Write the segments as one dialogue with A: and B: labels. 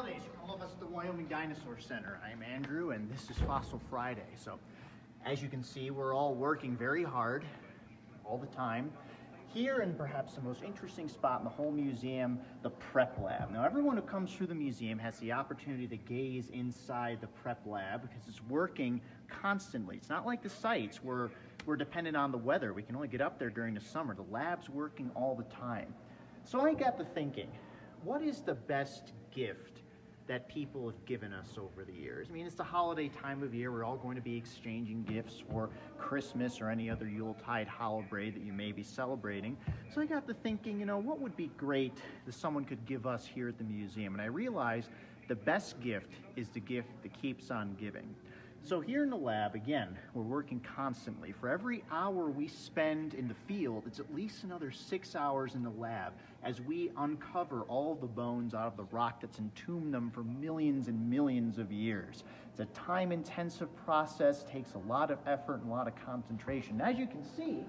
A: holidays from all of us at the Wyoming Dinosaur Center. I'm Andrew and this is Fossil Friday. So as you can see, we're all working very hard all the time. Here in perhaps the most interesting spot in the whole museum, the prep lab. Now everyone who comes through the museum has the opportunity to gaze inside the prep lab because it's working constantly. It's not like the sites where we're dependent on the weather. We can only get up there during the summer. The lab's working all the time. So I got to thinking, what is the best gift that people have given us over the years? I mean, it's the holiday time of year. We're all going to be exchanging gifts for Christmas or any other Yuletide holiday that you may be celebrating. So I got to thinking, you know, what would be great that someone could give us here at the museum? And I realized the best gift is the gift that keeps on giving. So here in the lab, again, we're working constantly. For every hour we spend in the field, it's at least another 6 hours in the lab as we uncover all the bones out of the rock that's entombed them for millions and millions of years. It's a time-intensive process, takes a lot of effort and a lot of concentration. As you can see,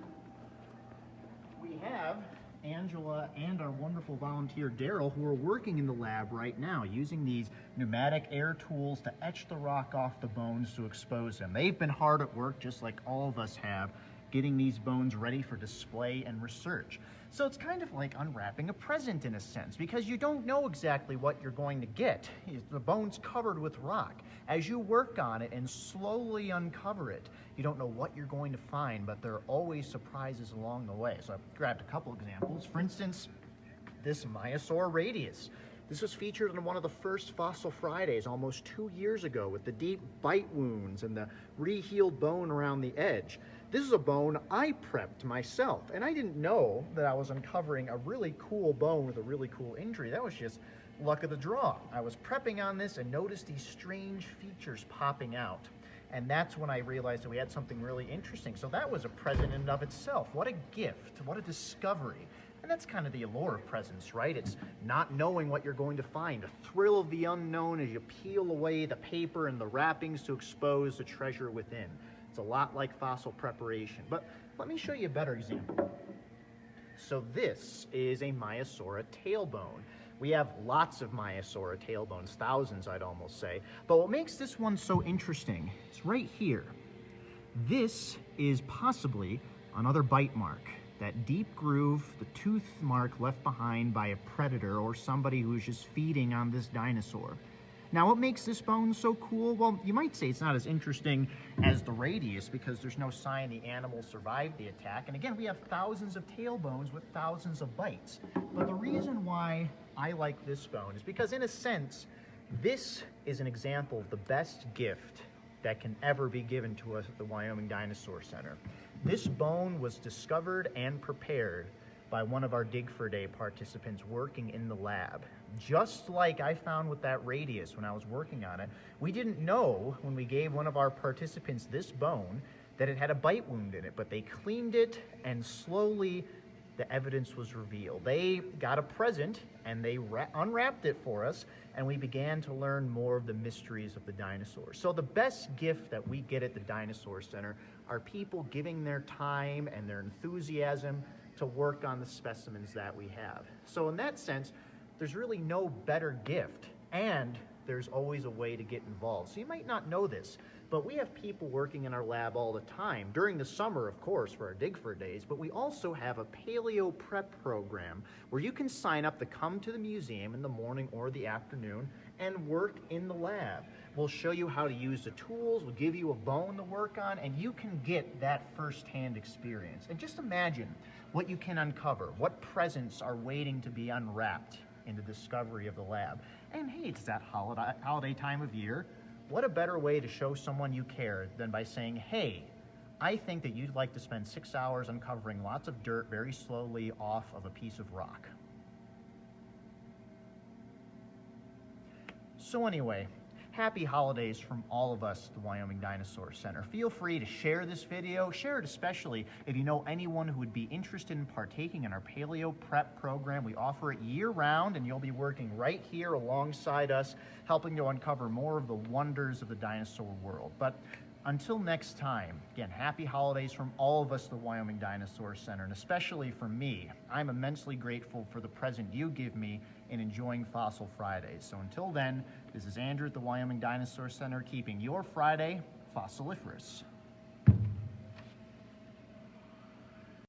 A: we have Angela and our wonderful volunteer Daryl, who are working in the lab right now using these pneumatic air tools to etch the rock off the bones to expose them. They've been hard at work, just like all of us have, getting these bones ready for display and research. So it's kind of like unwrapping a present in a sense, because you don't know exactly what you're going to get. The bone's covered with rock. As you work on it and slowly uncover it, you don't know what you're going to find, but there are always surprises along the way. So I've grabbed a couple examples. For instance, this Dinosaur radius. This was featured on one of the first Fossil Fridays almost 2 years ago with the deep bite wounds and the re-healed bone around the edge. This is a bone I prepped myself, and I didn't know that I was uncovering a really cool bone with a really cool injury. That was just luck of the draw. I was prepping on this and noticed these strange features popping out. And that's when I realized that we had something really interesting. So that was a present in and of itself. What a gift, what a discovery. And that's kind of the allure of presents, right? It's not knowing what you're going to find, the thrill of the unknown as you peel away the paper and the wrappings to expose the treasure within. It's a lot like fossil preparation. But let me show you a better example. So this is a Maiasaura tailbone. We have lots of Maiasaura tailbones, thousands I'd almost say. But what makes this one so interesting is right here. This is possibly another bite mark. That deep groove, the tooth mark left behind by a predator or somebody who's just feeding on this dinosaur. Now, what makes this bone so cool? Well, you might say it's not as interesting as the radius because there's no sign the animal survived the attack. And again, we have thousands of tailbones with thousands of bites. But the reason why I like this bone is because, in a sense, this is an example of the best gift that can ever be given to us at the Wyoming Dinosaur Center. This bone was discovered and prepared by one of our Dig for Day participants working in the lab. Just like I found with that radius when I was working on it, we didn't know when we gave one of our participants this bone that it had a bite wound in it, but they cleaned it and slowly the evidence was revealed. They got a present and they unwrapped it for us, and we began to learn more of the mysteries of the dinosaurs. So the best gift that we get at the Dinosaur Center are people giving their time and their enthusiasm to work on the specimens that we have. So in that sense, there's really no better gift, and there's always a way to get involved. So you might not know this, but we have people working in our lab all the time, during the summer, of course, for our Dig For Days, but we also have a paleo prep program where you can sign up to come to the museum in the morning or the afternoon and work in the lab. We'll show you how to use the tools, we'll give you a bone to work on, and you can get that firsthand experience. And just imagine what you can uncover, what presents are waiting to be unwrapped in the discovery of the lab. And hey, it's that holiday time of year. What a better way to show someone you care than by saying, hey, I think that you'd like to spend 6 hours uncovering lots of dirt very slowly off of a piece of rock. So anyway, happy holidays from all of us at the Wyoming Dinosaur Center. Feel free to share this video. Share it especially if you know anyone who would be interested in partaking in our Paleo Prep program. We offer it year-round, and you'll be working right here alongside us, helping to uncover more of the wonders of the dinosaur world. But until next time, again, happy holidays from all of us at the Wyoming Dinosaur Center, and especially from me. I'm immensely grateful for the present you give me in enjoying Fossil Fridays. So until then, this is Andrew at the Wyoming Dinosaur Center, keeping your Friday fossiliferous.